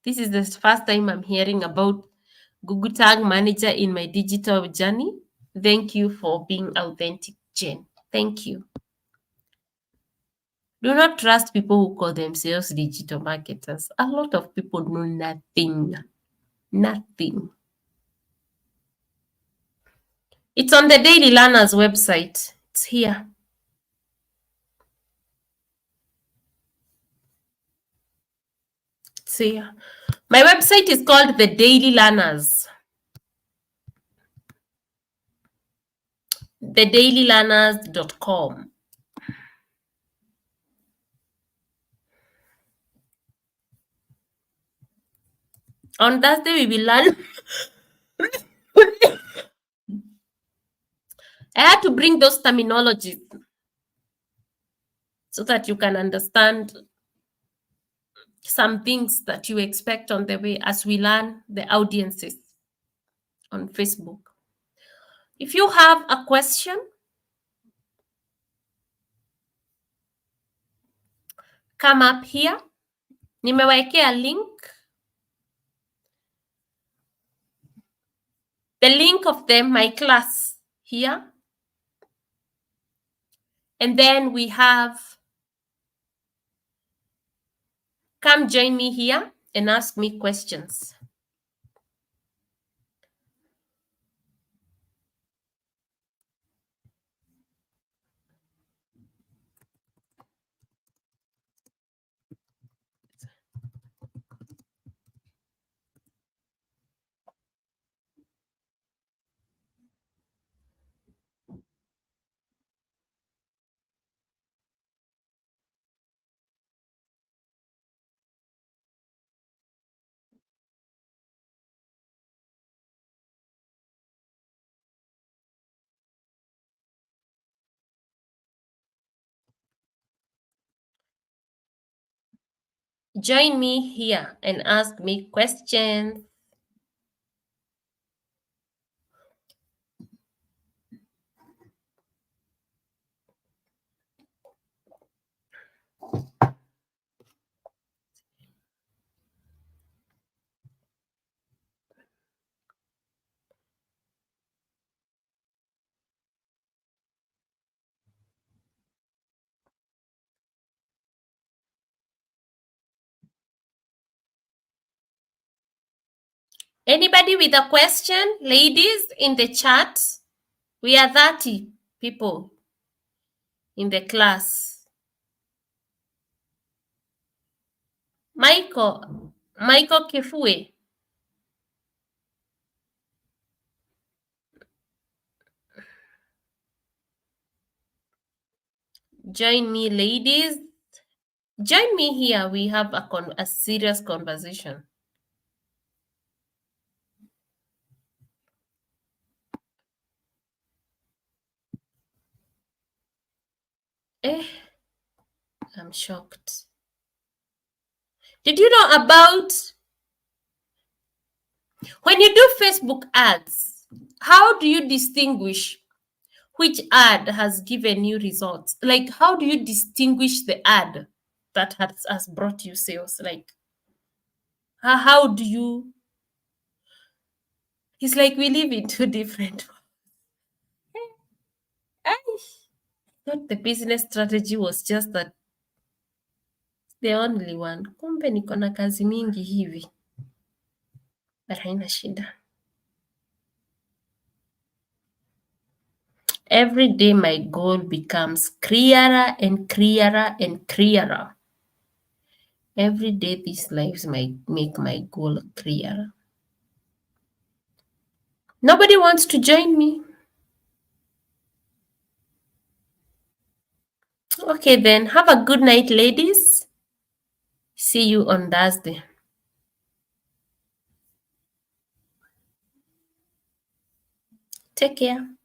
Speaker 2: This is the first time I'm hearing about Google Tag Manager in my digital journey. Thank you for being authentic, Jen. Thank you. Do not trust people who call themselves digital marketers. A lot of people know nothing. Nothing. It's on the Daily Learners website. It's here. It's here. My website is called The Daily Learners. thedailylearners.com. On Thursday, we will learn. I had to bring those terminologies so that you can understand some things that you expect on the way as we learn the audiences on Facebook. If you have a question, come up here. Nimewekea link. The link of my class here. And then we have, come join me here and ask me questions. Join me here and ask me questions. Anybody with a question? Ladies, in the chat. We are 30 people in the class. Michael Kifue. Join me, ladies. Join me here. We have a serious conversation. I'm shocked. Did you know about when you do Facebook ads? How do you distinguish which ad has given you results? Like, how do you distinguish the ad that has brought you sales? Like, how do you? It's like we live in two different. I thought the business strategy was just that the only one. Kumbe niko na kazi mingi hivi, but haina shida. Every day my goal becomes clearer and clearer and clearer. Every day these lives might make my goal clearer. Nobody wants to join me. Okay then, have a good night, ladies. See you on Thursday. Take care.